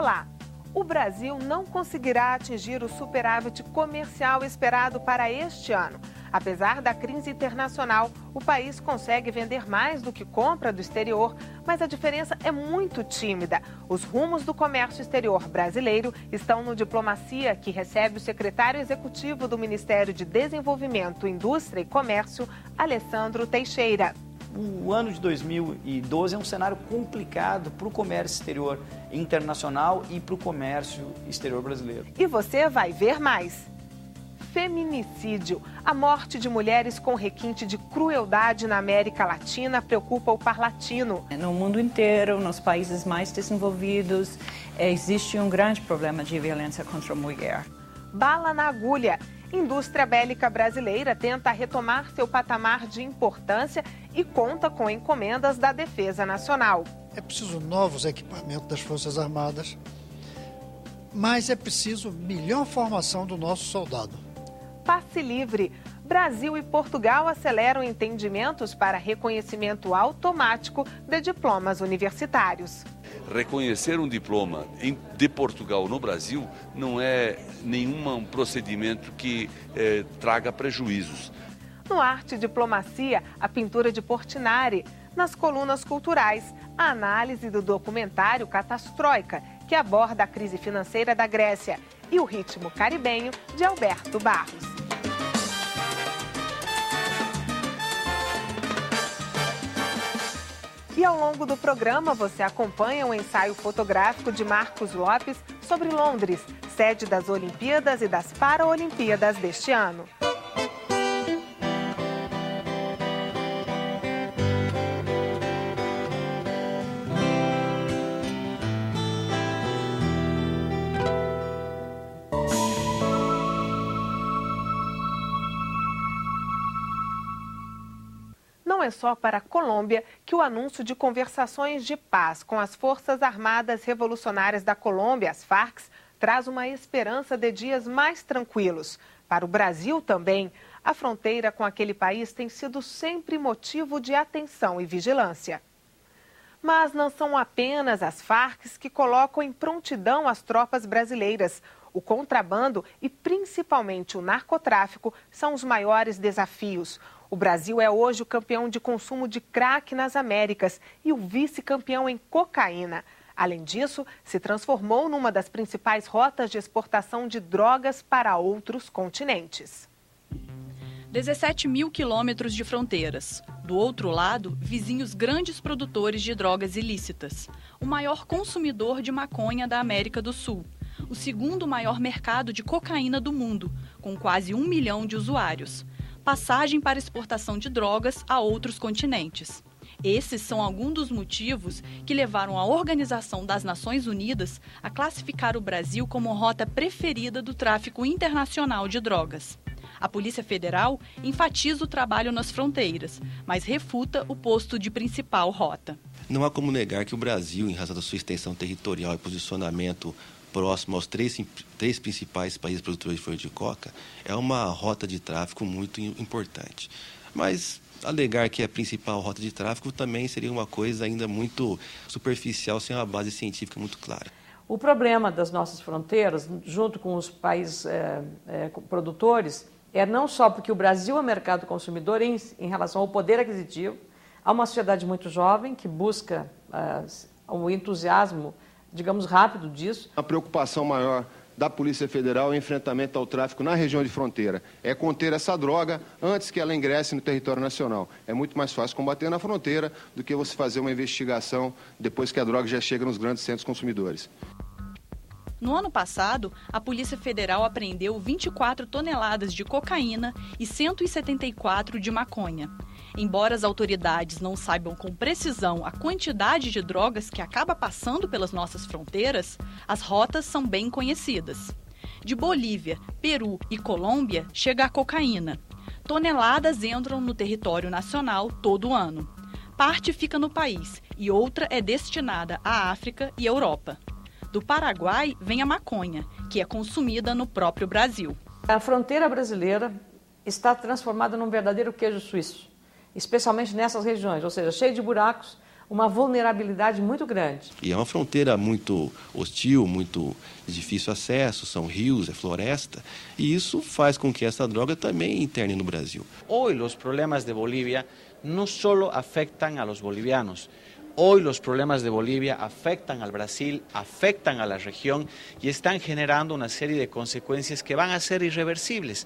Olá! O Brasil não conseguirá atingir o superávit comercial esperado para este ano. Apesar da crise internacional, o país consegue vender mais do que compra do exterior, mas a diferença é muito tímida. Os rumos do comércio exterior brasileiro estão no Diplomacia, que recebe o secretário executivo do Ministério de Desenvolvimento, Indústria e Comércio, Alessandro Teixeira. O ano de 2012 é um cenário complicado para o comércio exterior internacional e para o comércio exterior brasileiro. E você vai ver mais. Feminicídio. A morte de mulheres com requinte de crueldade na América Latina preocupa o parlatino. No mundo inteiro, nos países mais desenvolvidos, existe um grande problema de violência contra a mulher. Bala na agulha. Indústria bélica brasileira tenta retomar seu patamar de importância e conta com encomendas da Defesa Nacional. É preciso novos equipamentos das Forças Armadas, mas é preciso melhor formação do nosso soldado. Passe livre. Brasil e Portugal aceleram entendimentos para reconhecimento automático de diplomas universitários. Reconhecer um diploma de Portugal no Brasil não é nenhum procedimento que traga prejuízos. No Arte e Diplomacia, a pintura de Portinari. Nas colunas culturais, a análise do documentário Catastroika, que aborda a crise financeira da Grécia, e o ritmo caribenho de Alberto Barros. E ao longo do programa você acompanha um ensaio fotográfico de Marcos Lopes sobre Londres, sede das Olimpíadas e das Paralimpíadas deste ano. Não é só para a Colômbia que o anúncio de conversações de paz com as Forças Armadas Revolucionárias da Colômbia, as Farc, traz uma esperança de dias mais tranquilos. Para o Brasil também, a fronteira com aquele país tem sido sempre motivo de atenção e vigilância. Mas não são apenas as Farc que colocam em prontidão as tropas brasileiras. O contrabando e principalmente o narcotráfico são os maiores desafios. O Brasil é hoje o campeão de consumo de crack nas Américas e o vice-campeão em cocaína. Além disso, se transformou numa das principais rotas de exportação de drogas para outros continentes. 17 mil quilômetros de fronteiras. Do outro lado, vizinhos grandes produtores de drogas ilícitas. O maior consumidor de maconha da América do Sul. O segundo maior mercado de cocaína do mundo, com quase 1 milhão de usuários. Passagem para exportação de drogas a outros continentes. Esses são alguns dos motivos que levaram a Organização das Nações Unidas a classificar o Brasil como rota preferida do tráfico internacional de drogas. A Polícia Federal enfatiza o trabalho nas fronteiras, mas refuta o posto de principal rota. Não há como negar que o Brasil, em razão da sua extensão territorial e posicionamento próximo aos três principais países produtores de folha de coca, é uma rota de tráfico muito importante. Mas alegar que é a principal rota de tráfico também seria uma coisa ainda muito superficial, sem uma base científica muito clara. O problema das nossas fronteiras, junto com os países produtores, é não só porque o Brasil é mercado consumidor em relação ao poder aquisitivo, há uma sociedade muito jovem que busca o entusiasmo, digamos, rápido disso. A preocupação maior da Polícia Federal é o enfrentamento ao tráfico na região de fronteira. É conter essa droga antes que ela ingresse no território nacional. É muito mais fácil combater na fronteira do que você fazer uma investigação depois que a droga já chega nos grandes centros consumidores. No ano passado, a Polícia Federal apreendeu 24 toneladas de cocaína e 174 de maconha. Embora as autoridades não saibam com precisão a quantidade de drogas que acaba passando pelas nossas fronteiras, as rotas são bem conhecidas. De Bolívia, Peru e Colômbia chega a cocaína. Toneladas entram no território nacional todo ano. Parte fica no país e outra é destinada à África e Europa. Do Paraguai vem a maconha, que é consumida no próprio Brasil. A fronteira brasileira está transformada num verdadeiro queijo suíço, especialmente nessas regiões, ou seja, cheio de buracos, uma vulnerabilidade muito grande. E é uma fronteira muito hostil, muito de difícil acesso, são rios, é floresta, e isso faz com que essa droga também interne no Brasil. Hoy los problemas de Bolivia no solo afectan a los bolivianos. Hoy los problemas de Bolivia afectan al Brasil, afectan a la región y están generando una serie de consecuencias que van a ser irreversibles.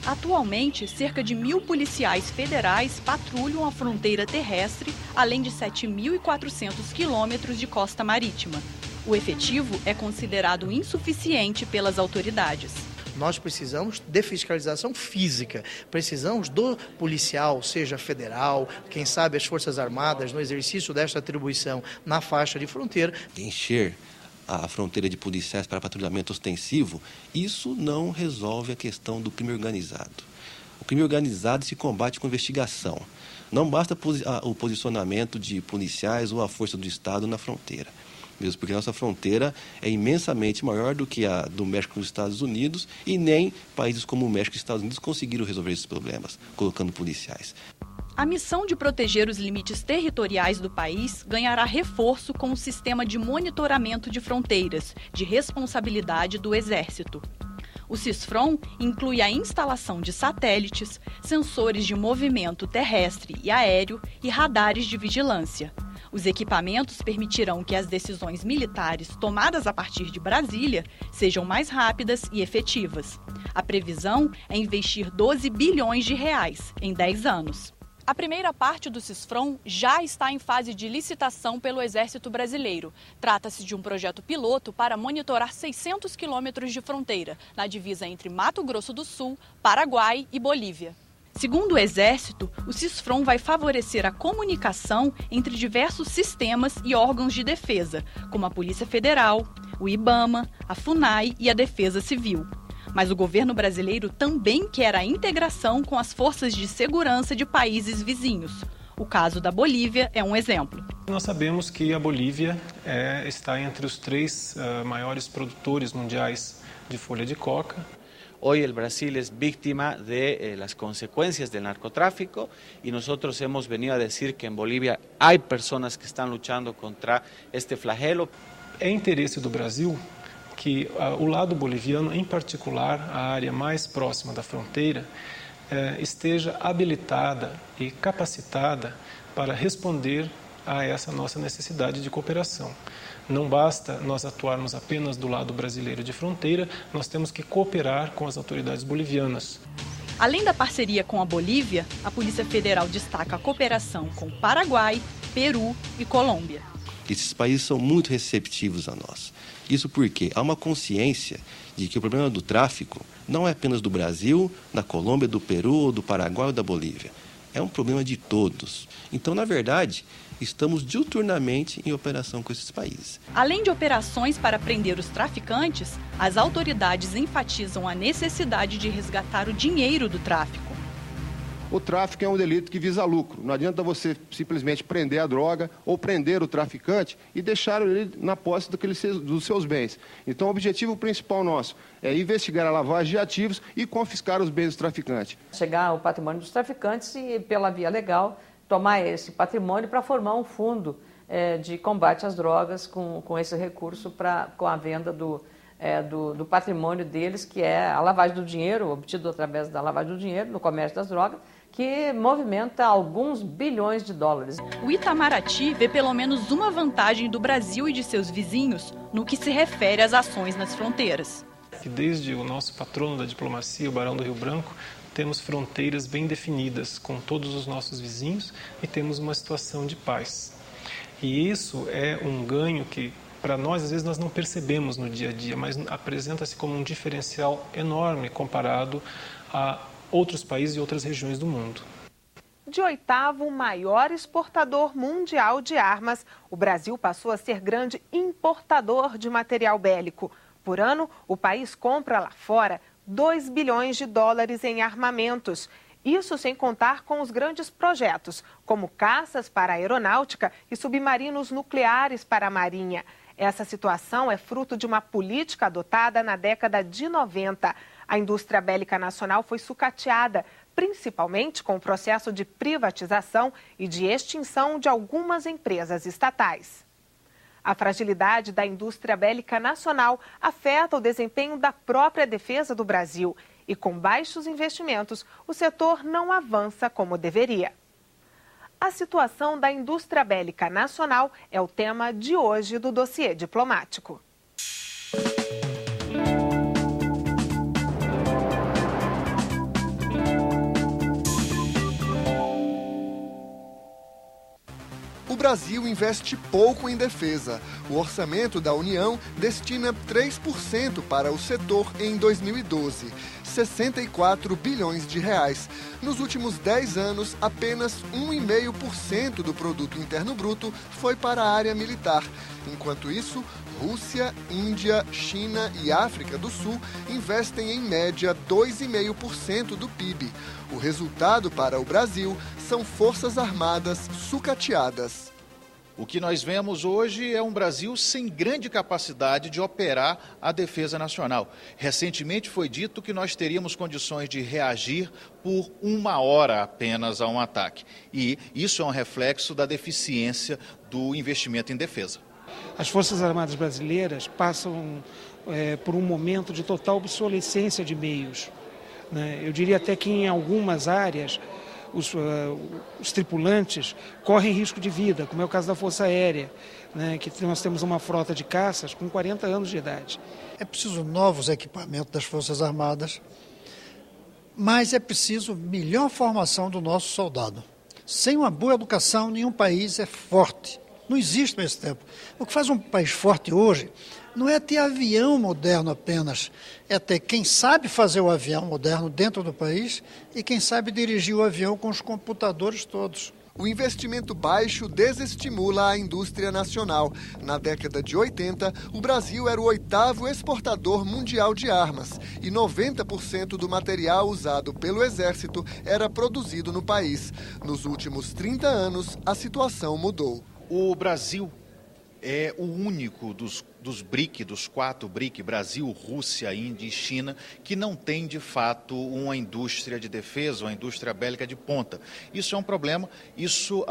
Atualmente, cerca de 1.000 policiais federais patrulham a fronteira terrestre, além de 7.400 quilômetros de costa marítima. O efetivo é considerado insuficiente pelas autoridades. Nós precisamos de fiscalização física, precisamos do policial, seja federal, quem sabe as Forças Armadas, no exercício desta atribuição na faixa de fronteira. Encher a fronteira de policiais para patrulhamento ostensivo, isso não resolve a questão do crime organizado. O crime organizado se combate com investigação. Não basta o posicionamento de policiais ou a força do Estado na fronteira. Mesmo porque nossa fronteira é imensamente maior do que a do México com os Estados Unidos e nem países como o México e os Estados Unidos conseguiram resolver esses problemas, colocando policiais. A missão de proteger os limites territoriais do país ganhará reforço com o sistema de monitoramento de fronteiras, de responsabilidade do Exército. O CISFRON inclui a instalação de satélites, sensores de movimento terrestre e aéreo e radares de vigilância. Os equipamentos permitirão que as decisões militares tomadas a partir de Brasília sejam mais rápidas e efetivas. A previsão é investir 12 bilhões de reais em 10 anos. A primeira parte do CISFRON já está em fase de licitação pelo Exército Brasileiro. Trata-se de um projeto piloto para monitorar 600 quilômetros de fronteira, na divisa entre Mato Grosso do Sul, Paraguai e Bolívia. Segundo o Exército, o CISFRON vai favorecer a comunicação entre diversos sistemas e órgãos de defesa, como a Polícia Federal, o IBAMA, a FUNAI e a Defesa Civil. Mas o governo brasileiro também quer a integração com as forças de segurança de países vizinhos. O caso da Bolívia é um exemplo. Nós sabemos que a Bolívia está entre os 3 maiores produtores mundiais de folha de coca. Hoy el Brasil es víctima de las consecuencias del narcotráfico y nosotros hemos venido a decir que en Bolivia hay personas que están luchando contra este flagelo. É interesse do Brasil que o lado boliviano, em particular a área mais próxima da fronteira, esteja habilitada e capacitada para responder a essa nossa necessidade de cooperação. Não basta nós atuarmos apenas do lado brasileiro de fronteira, nós temos que cooperar com as autoridades bolivianas. Além da parceria com a Bolívia, a Polícia Federal destaca a cooperação com Paraguai, Peru e Colômbia. Esses países são muito receptivos a nós. Isso porque há uma consciência de que o problema do tráfico não é apenas do Brasil, da Colômbia, do Peru, do Paraguai ou da Bolívia. É um problema de todos. Então, na verdade, estamos diuturnamente em operação com esses países. Além de operações para prender os traficantes, as autoridades enfatizam a necessidade de resgatar o dinheiro do tráfico. O tráfico é um delito que visa lucro. Não adianta você simplesmente prender a droga ou prender o traficante e deixar ele na posse dos seus bens. Então, o objetivo principal nosso é investigar a lavagem de ativos e confiscar os bens dos traficantes. Chegar ao patrimônio dos traficantes e, pela via legal, tomar esse patrimônio para formar um fundo de combate às drogas com esse recurso com a venda do patrimônio deles, que é a lavagem do dinheiro, obtido através da lavagem do dinheiro, no comércio das drogas, que movimenta alguns bilhões de dólares. O Itamaraty vê pelo menos uma vantagem do Brasil e de seus vizinhos no que se refere às ações nas fronteiras. E desde o nosso patrono da diplomacia, o Barão do Rio Branco, temos fronteiras bem definidas com todos os nossos vizinhos e temos uma situação de paz. E isso é um ganho que, para nós, às vezes nós não percebemos no dia a dia, mas apresenta-se como um diferencial enorme comparado a outros países e outras regiões do mundo. De 8º maior exportador mundial de armas, o Brasil passou a ser grande importador de material bélico. Por ano, o país compra lá fora 2 bilhões de dólares em armamentos. Isso sem contar com os grandes projetos, como caças para a aeronáutica e submarinos nucleares para a Marinha. Essa situação é fruto de uma política adotada na década de 90. A indústria bélica nacional foi sucateada, principalmente com o processo de privatização e de extinção de algumas empresas estatais. A fragilidade da indústria bélica nacional afeta o desempenho da própria defesa do Brasil e, com baixos investimentos, o setor não avança como deveria. A situação da indústria bélica nacional é o tema de hoje do Dossiê Diplomático. O Brasil investe pouco em defesa. O orçamento da União destina 3% para o setor em 2012, 64 bilhões de reais. Nos últimos 10 anos, apenas 1,5% do produto interno bruto foi para a área militar. Enquanto isso, Rússia, Índia, China e África do Sul investem em média 2,5% do PIB. O resultado para o Brasil são forças armadas sucateadas. O que nós vemos hoje é um Brasil sem grande capacidade de operar a defesa nacional. Recentemente foi dito que nós teríamos condições de reagir por 1 hora apenas a um ataque. E isso é um reflexo da deficiência do investimento em defesa. As Forças Armadas brasileiras passam por um momento de total obsolescência de meios, né? Eu diria até que em algumas áreas os tripulantes correm risco de vida, como é o caso da Força Aérea, né, que nós temos uma frota de caças com 40 anos de idade. É preciso novos equipamentos das Forças Armadas, mas é preciso melhor formação do nosso soldado. Sem uma boa educação, nenhum país é forte. Não existe nesse tempo. O que faz um país forte hoje não é ter avião moderno apenas, é ter quem sabe fazer o avião moderno dentro do país e quem sabe dirigir o avião com os computadores todos. O investimento baixo desestimula a indústria nacional. Na década de 80, o Brasil era o 8º exportador mundial de armas e 90% do material usado pelo Exército era produzido no país. Nos últimos 30 anos, a situação mudou. O Brasil é o único dos BRIC, dos 4 BRIC, Brasil, Rússia, Índia e China, que não tem, de fato, uma indústria de defesa, uma indústria bélica de ponta. Isso é um problema, isso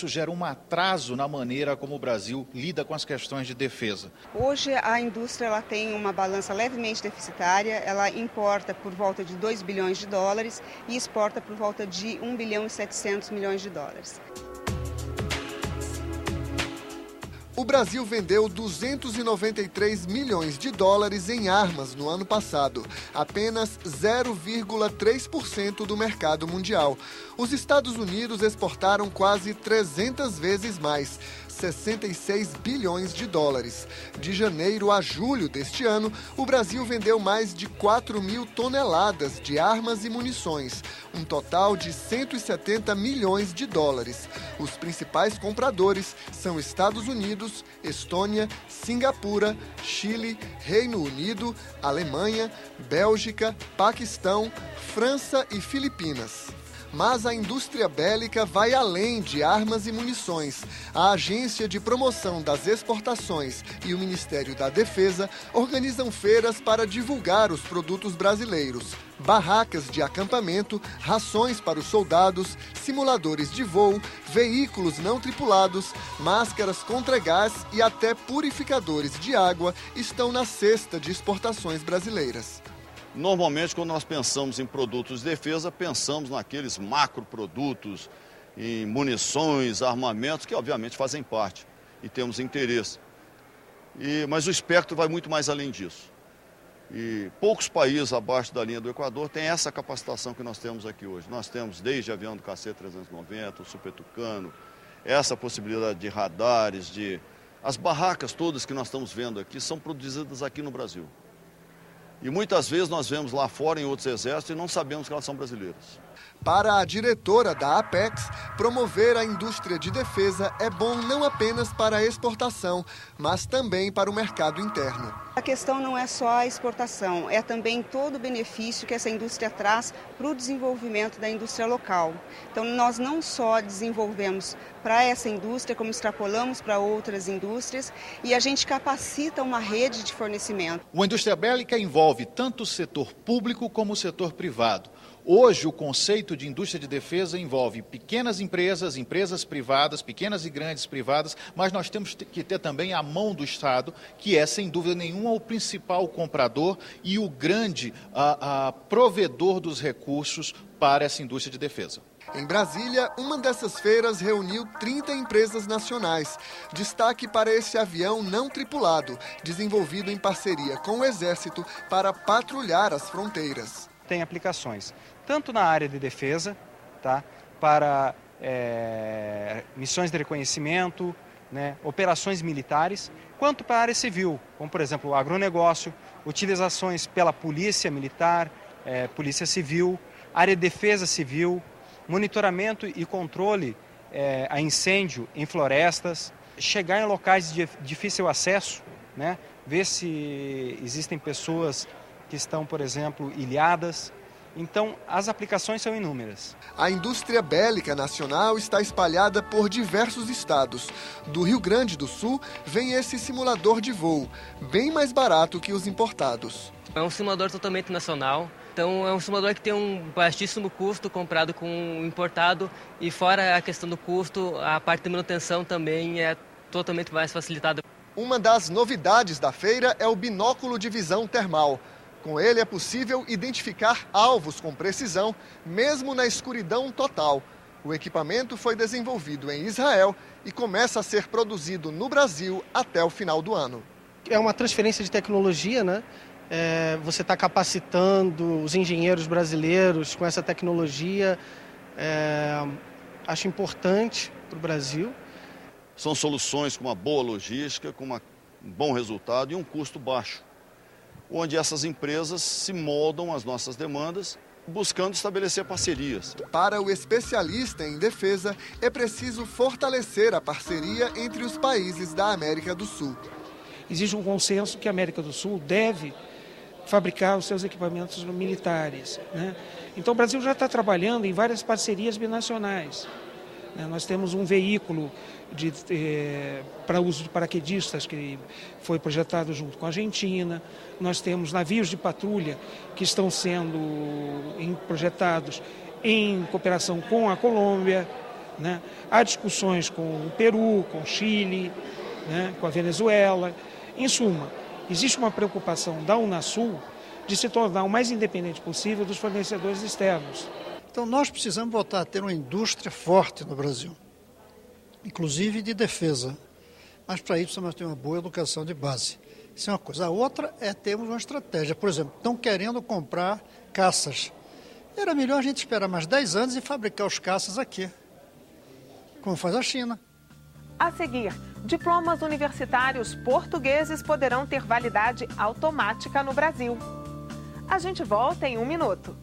gera um atraso na maneira como o Brasil lida com as questões de defesa. Hoje a indústria ela tem uma balança levemente deficitária, ela importa por volta de 2 bilhões de dólares e exporta por volta de 1 bilhão e 700 milhões de dólares. O Brasil vendeu 293 milhões de dólares em armas no ano passado, apenas 0,3% do mercado mundial. Os Estados Unidos exportaram quase 300 vezes mais, 66 bilhões de dólares. De janeiro a julho deste ano, o Brasil vendeu mais de 4 mil toneladas de armas e munições, um total de 170 milhões de dólares. Os principais compradores são Estados Unidos, Estônia, Singapura, Chile, Reino Unido, Alemanha, Bélgica, Paquistão, França e Filipinas. Mas a indústria bélica vai além de armas e munições. A Agência de Promoção das Exportações e o Ministério da Defesa organizam feiras para divulgar os produtos brasileiros. Barracas de acampamento, rações para os soldados, simuladores de voo, veículos não tripulados, máscaras contra gás e até purificadores de água estão na cesta de exportações brasileiras. Normalmente, quando nós pensamos em produtos de defesa, pensamos naqueles macroprodutos, em munições, armamentos, que obviamente fazem parte e temos interesse. Mas o espectro vai muito mais além disso. E poucos países abaixo da linha do Equador têm essa capacitação que nós temos aqui hoje. Nós temos desde avião do KC-390, o Super Tucano, essa possibilidade de radares, as barracas todas que nós estamos vendo aqui são produzidas aqui no Brasil. E muitas vezes nós vemos lá fora em outros exércitos e não sabemos que elas são brasileiras. Para a diretora da Apex, promover a indústria de defesa é bom não apenas para a exportação, mas também para o mercado interno. A questão não é só a exportação, é também todo o benefício que essa indústria traz para o desenvolvimento da indústria local. Então, nós não só desenvolvemos para essa indústria, como extrapolamos para outras indústrias e a gente capacita uma rede de fornecimento. Uma indústria bélica envolve tanto o setor público como o setor privado. Hoje, o conceito de indústria de defesa envolve pequenas empresas, empresas privadas, pequenas e grandes privadas, mas nós temos que ter também a mão do Estado, que é, sem dúvida nenhuma, o principal comprador e o grande provedor dos recursos para essa indústria de defesa. Em Brasília, uma dessas feiras reuniu 30 empresas nacionais. Destaque para esse avião não tripulado, desenvolvido em parceria com o Exército para patrulhar as fronteiras. Tem aplicações tanto na área de defesa, tá, para missões de reconhecimento, né, operações militares, quanto para a área civil, como por exemplo o agronegócio, utilizações pela polícia militar, polícia civil, área de defesa civil, monitoramento e controle a incêndio em florestas, chegar em locais de difícil acesso, né, ver se existem pessoas que estão, por exemplo, ilhadas. Então, as aplicações são inúmeras. A indústria bélica nacional está espalhada por diversos estados. Do Rio Grande do Sul vem esse simulador de voo, bem mais barato que os importados. É um simulador totalmente nacional. Então, é um simulador que tem um baixíssimo custo comparado com o importado. E fora a questão do custo, a parte de manutenção também é totalmente mais facilitada. Uma das novidades da feira é o binóculo de visão termal. Com ele é possível identificar alvos com precisão, mesmo na escuridão total. O equipamento foi desenvolvido em Israel e começa a ser produzido no Brasil até o final do ano. É uma transferência de tecnologia, né? Você está capacitando os engenheiros brasileiros com essa tecnologia. Acho importante para o Brasil. São soluções com uma boa logística, com um bom resultado e um custo baixo, onde essas empresas se moldam às nossas demandas, buscando estabelecer parcerias. Para o especialista em defesa, é preciso fortalecer a parceria entre os países da América do Sul. Existe um consenso que a América do Sul deve fabricar os seus equipamentos militares, né? Então o Brasil já está trabalhando em várias parcerias binacionais. Nós temos um veículo para uso de paraquedistas que foi projetado junto com a Argentina. Nós temos navios de patrulha que estão sendo projetados em cooperação com a Colômbia, né? Há discussões com o Peru, com o Chile, né? Com a Venezuela. Em suma, existe uma preocupação da Unasul de se tornar o mais independente possível dos fornecedores externos. Então nós precisamos voltar a ter uma indústria forte no Brasil, inclusive de defesa. Mas para isso precisamos ter uma boa educação de base. Isso é uma coisa. A outra é termos uma estratégia. Por exemplo, estão querendo comprar caças. Era melhor a gente esperar mais 10 anos e fabricar os caças aqui, como faz a China. A seguir, diplomas universitários portugueses poderão ter validade automática no Brasil. A gente volta em 1 minuto.